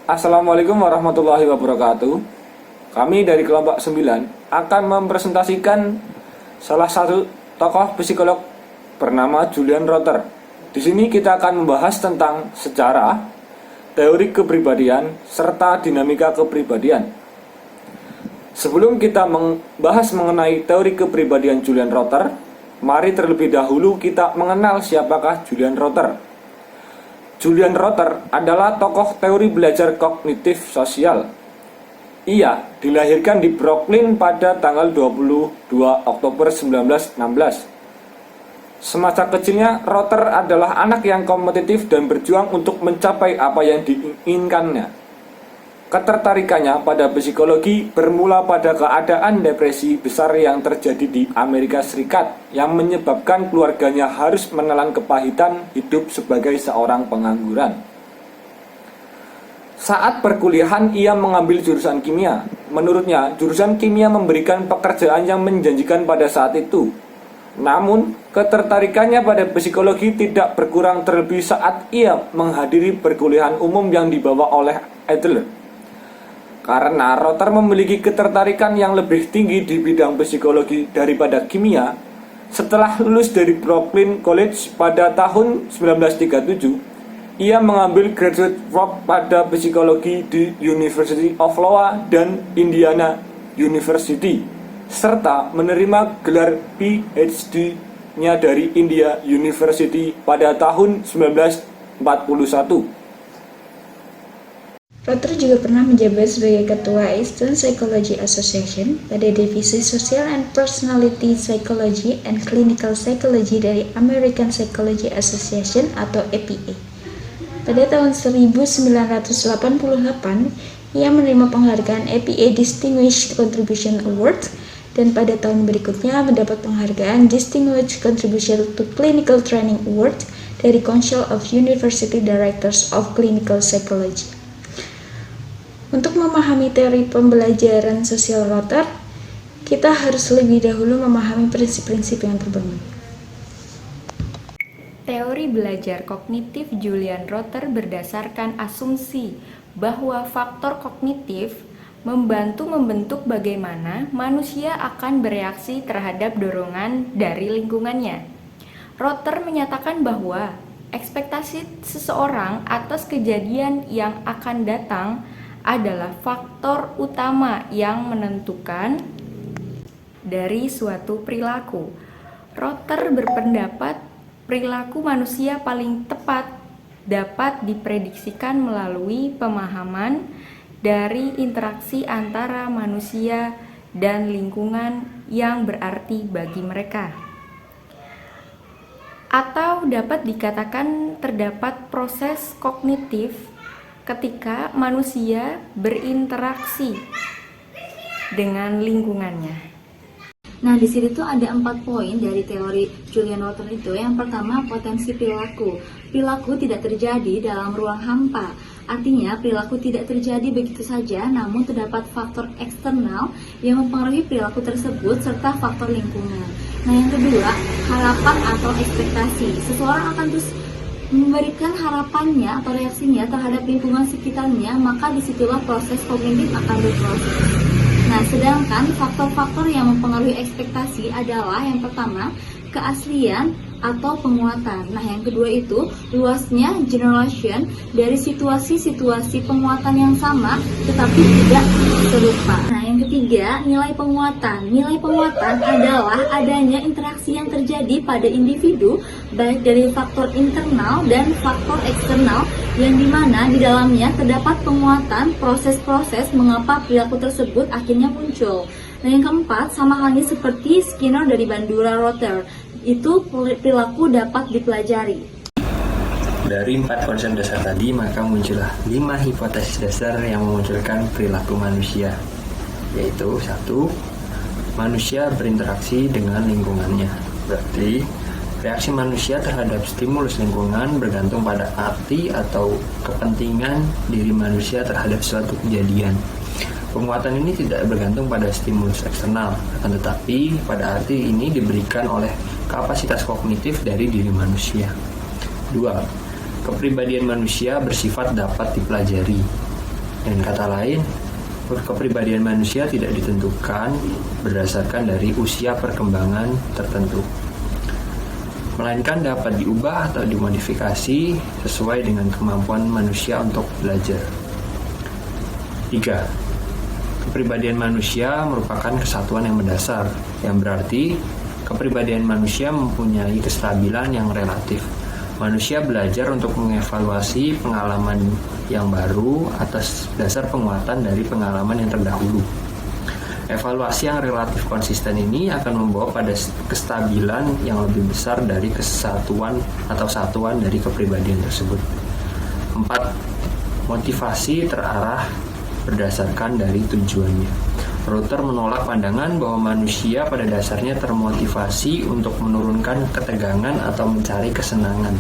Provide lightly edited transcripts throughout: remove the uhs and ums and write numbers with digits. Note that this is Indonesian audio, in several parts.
Assalamualaikum warahmatullahi wabarakatuh. Kami dari kelompok 9 akan mempresentasikan salah satu tokoh psikolog bernama Julian Rother. Di sini kita akan membahas tentang sejarah, teori kepribadian, serta dinamika kepribadian. Sebelum kita membahas mengenai teori kepribadian Julian Rother, mari terlebih dahulu kita mengenal siapakah Julian Rother. Julian Rother adalah tokoh teori belajar kognitif sosial. Ia dilahirkan di Brooklyn pada tanggal 22 Oktober 1916. Semasa kecilnya, Rother adalah anak yang kompetitif dan berjuang untuk mencapai apa yang diinginkannya. Ketertarikannya pada psikologi bermula pada keadaan depresi besar yang terjadi di Amerika Serikat yang menyebabkan keluarganya harus menelan kepahitan hidup sebagai seorang pengangguran. Saat perkuliahan ia mengambil jurusan kimia. Menurutnya, jurusan kimia memberikan pekerjaan yang menjanjikan pada saat itu. Namun, ketertarikannya pada psikologi tidak berkurang terlebih saat ia menghadiri perkuliahan umum yang dibawa oleh Adler. Karena Rother memiliki ketertarikan yang lebih tinggi di bidang psikologi daripada kimia, setelah lulus dari Brooklyn College pada tahun 1937, ia mengambil graduate work pada psikologi di University of Iowa dan Indiana University, serta menerima gelar PhD-nya dari India University pada tahun 1941. Rother juga pernah menjabat sebagai ketua Eastern Psychology Association pada divisi Social and Personality Psychology and Clinical Psychology dari American Psychology Association atau APA. Pada tahun 1988, ia menerima penghargaan APA Distinguished Contribution Award dan pada tahun berikutnya mendapat penghargaan Distinguished Contribution to Clinical Training Award dari Council of University Directors of Clinical Psychology. Untuk memahami teori pembelajaran sosial Rother, kita harus lebih dahulu memahami prinsip-prinsip yang terbangun. Teori belajar kognitif Julian Rother berdasarkan asumsi bahwa faktor kognitif membantu membentuk bagaimana manusia akan bereaksi terhadap dorongan dari lingkungannya. Rother menyatakan bahwa ekspektasi seseorang atas kejadian yang akan datang adalah faktor utama yang menentukan dari suatu perilaku. Rother berpendapat perilaku manusia paling tepat dapat diprediksikan melalui pemahaman dari interaksi antara manusia dan lingkungan yang berarti bagi mereka. Atau dapat dikatakan terdapat proses kognitif ketika manusia berinteraksi dengan lingkungannya. Nah, di sini tuh ada 4 poin dari teori Julian Rother itu. Yang pertama, potensi perilaku. Perilaku tidak terjadi dalam ruang hampa. Artinya, perilaku tidak terjadi begitu saja, namun terdapat faktor eksternal yang mempengaruhi perilaku tersebut serta faktor lingkungan. Nah, yang kedua, harapan atau ekspektasi. Seseorang akan terus memberikan harapannya atau reaksinya terhadap lingkungan sekitarnya, maka disitulah proses kognitif akan berproses. Nah, sedangkan faktor-faktor yang mempengaruhi ekspektasi adalah yang pertama, keaslian atau penguatan. Nah, yang kedua itu luasnya generalization dari situasi-situasi penguatan yang sama tetapi tidak serupa. Nah, yang ketiga, nilai penguatan. Nilai penguatan adalah adanya interaksi yang terjadi pada individu baik dari faktor internal dan faktor eksternal yang dimana di dalamnya terdapat penguatan proses-proses mengapa perilaku tersebut akhirnya muncul. Nah, yang keempat, sama halnya seperti Skinner dari Bandura Rother, itu perilaku dapat dipelajari. Dari 4 konsep dasar tadi, maka muncullah 5 hipotesis dasar yang memunculkan perilaku manusia, yaitu 1. Manusia berinteraksi dengan lingkungannya. Berarti, reaksi manusia terhadap stimulus lingkungan bergantung pada arti atau kepentingan diri manusia terhadap suatu kejadian. Penguatan ini tidak bergantung pada stimulus eksternal, akan tetapi pada arti ini diberikan oleh kapasitas kognitif dari diri manusia. 2. Kepribadian manusia bersifat dapat dipelajari. Dengan kata lain, kepribadian manusia tidak ditentukan berdasarkan dari usia perkembangan tertentu, melainkan dapat diubah atau dimodifikasi sesuai dengan kemampuan manusia untuk belajar. 3. Kepribadian manusia merupakan kesatuan yang mendasar, yang berarti kepribadian manusia mempunyai kestabilan yang relatif. Manusia belajar untuk mengevaluasi pengalaman yang baru atas dasar penguatan dari pengalaman yang terdahulu. Evaluasi yang relatif konsisten ini akan membawa pada kestabilan yang lebih besar dari kesatuan atau satuan dari kepribadian tersebut. 4. Motivasi terarah berdasarkan dari tujuannya. Ruther menolak pandangan bahwa manusia pada dasarnya termotivasi untuk menurunkan ketegangan atau mencari kesenangan.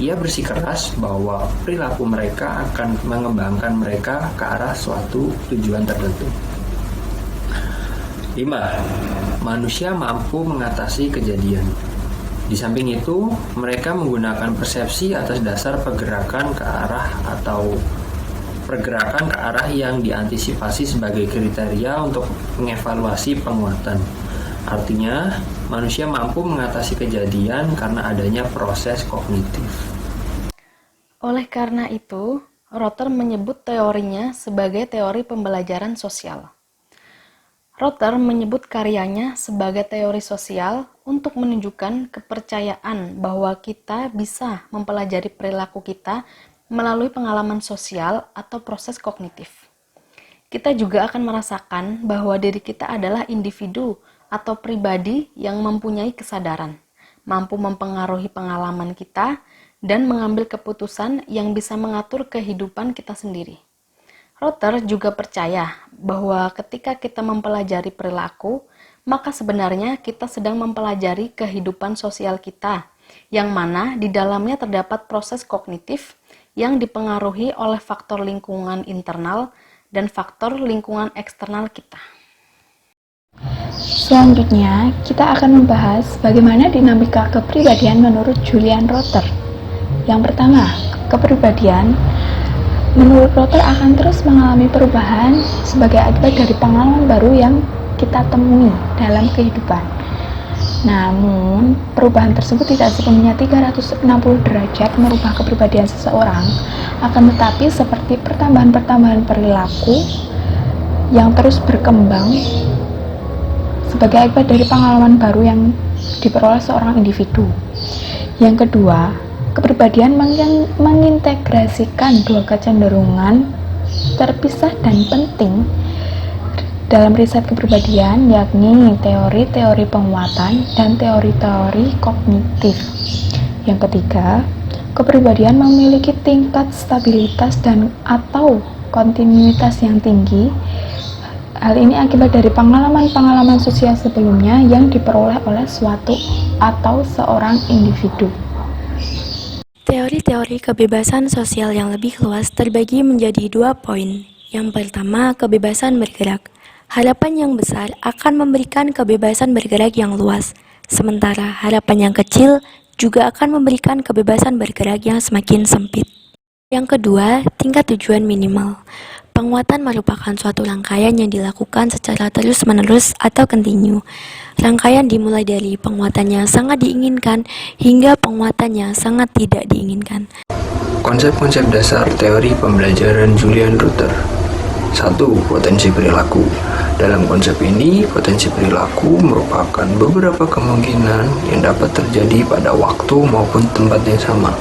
Ia bersikeras bahwa perilaku mereka akan mengembangkan mereka ke arah suatu tujuan tertentu. 5. Manusia mampu mengatasi kejadian. Di samping itu, mereka menggunakan persepsi atas dasar pergerakan ke arah yang diantisipasi sebagai kriteria untuk mengevaluasi penguatan. Artinya, manusia mampu mengatasi kejadian karena adanya proses kognitif. Oleh karena itu, Ruther menyebut teorinya sebagai teori pembelajaran sosial. Ruther menyebut karyanya sebagai teori sosial untuk menunjukkan kepercayaan bahwa kita bisa mempelajari perilaku kita melalui pengalaman sosial atau proses kognitif. Kita juga akan merasakan bahwa diri kita adalah individu atau pribadi yang mempunyai kesadaran, mampu mempengaruhi pengalaman kita, dan mengambil keputusan yang bisa mengatur kehidupan kita sendiri. Ruther juga percaya bahwa ketika kita mempelajari perilaku, maka sebenarnya kita sedang mempelajari kehidupan sosial kita, yang mana di dalamnya terdapat proses kognitif yang dipengaruhi oleh faktor lingkungan internal dan faktor lingkungan eksternal kita. Selanjutnya, kita akan membahas bagaimana dinamika kepribadian menurut Julian Ruther. Yang pertama, kepribadian menurut Ruther akan terus mengalami perubahan sebagai akibat dari pengalaman baru yang kita temui dalam kehidupan. Namun, perubahan tersebut tidak sepenuhnya 360 derajat merubah kepribadian seseorang, akan tetapi seperti pertambahan-pertambahan perilaku yang terus berkembang sebagai akibat dari pengalaman baru yang diperoleh seorang individu. Yang kedua, kepribadian mengintegrasikan dua kecenderungan terpisah dan penting dalam riset kepribadian, yakni teori-teori penguatan dan teori-teori kognitif. Yang ketiga, kepribadian memiliki tingkat stabilitas dan atau kontinuitas yang tinggi. Hal ini akibat dari pengalaman-pengalaman sosial sebelumnya yang diperoleh oleh suatu atau seorang individu. Teori-teori kebebasan sosial yang lebih luas terbagi menjadi 2 poin. Yang pertama, kebebasan bergerak. Harapan yang besar akan memberikan kebebasan bergerak yang luas, sementara harapan yang kecil juga akan memberikan kebebasan bergerak yang semakin sempit. Yang kedua, tingkat tujuan minimal. Penguatan merupakan suatu rangkaian yang dilakukan secara terus-menerus atau kontinu. Rangkaian dimulai dari penguatan yang sangat diinginkan hingga penguatan yang sangat tidak diinginkan. Konsep-konsep dasar teori pembelajaran Julian Ruther. 1. Potensi perilaku. Dalam konsep ini, potensi perilaku merupakan beberapa kemungkinan yang dapat terjadi pada waktu maupun tempat yang sama.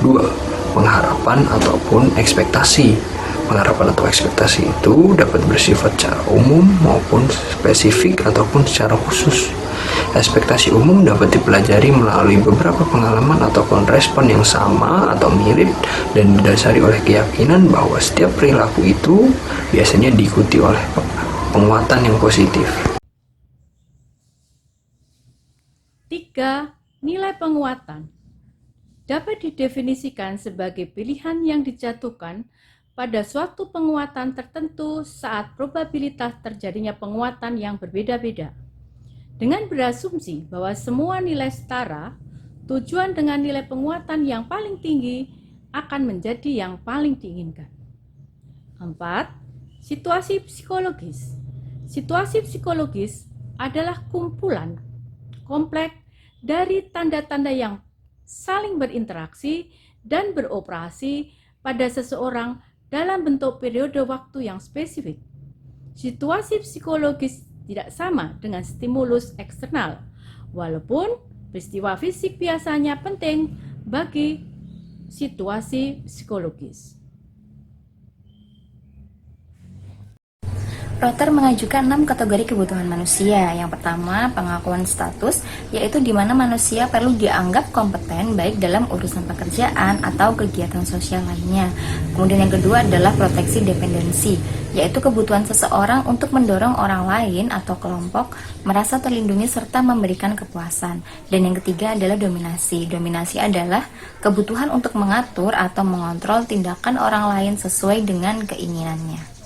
2. Pengharapan ataupun ekspektasi. Pengharapan atau ekspektasi itu dapat bersifat secara umum maupun spesifik ataupun secara khusus. Ekspektasi umum dapat dipelajari melalui beberapa pengalaman ataupun respon yang sama atau mirip dan didasari oleh keyakinan bahwa setiap perilaku itu biasanya diikuti oleh penguatan yang positif. 3. Nilai penguatan dapat didefinisikan sebagai pilihan yang dijatuhkan pada suatu penguatan tertentu saat probabilitas terjadinya penguatan yang berbeda-beda. Dengan berasumsi bahwa semua nilai setara, tujuan dengan nilai penguatan yang paling tinggi akan menjadi yang paling diinginkan. 4. Situasi psikologis. Situasi psikologis adalah kumpulan kompleks dari tanda-tanda yang saling berinteraksi dan beroperasi pada seseorang dalam bentuk periode waktu yang spesifik. Situasi psikologis tidak sama dengan stimulus eksternal, walaupun peristiwa fisik biasanya penting bagi situasi psikologis. Rotter mengajukan 6 kategori kebutuhan manusia. Yang pertama, pengakuan status, yaitu di mana manusia perlu dianggap kompeten baik dalam urusan pekerjaan atau kegiatan sosial lainnya. Kemudian yang kedua adalah proteksi dependensi, yaitu kebutuhan seseorang untuk mendorong orang lain atau kelompok merasa terlindungi serta memberikan kepuasan. Dan yang ketiga adalah dominasi. Dominasi adalah kebutuhan untuk mengatur atau mengontrol tindakan orang lain sesuai dengan keinginannya.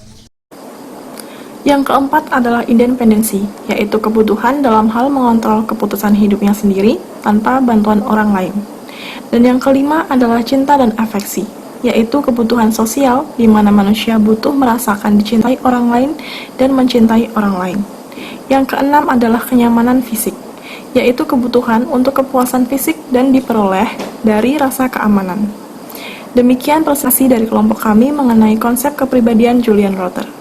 Yang keempat adalah independensi, yaitu kebutuhan dalam hal mengontrol keputusan hidupnya sendiri tanpa bantuan orang lain. Dan yang kelima adalah cinta dan afeksi, yaitu kebutuhan sosial di mana manusia butuh merasakan dicintai orang lain dan mencintai orang lain. Yang keenam adalah kenyamanan fisik, yaitu kebutuhan untuk kepuasan fisik dan diperoleh dari rasa keamanan. Demikian presentasi dari kelompok kami mengenai konsep kepribadian Julian Rotter.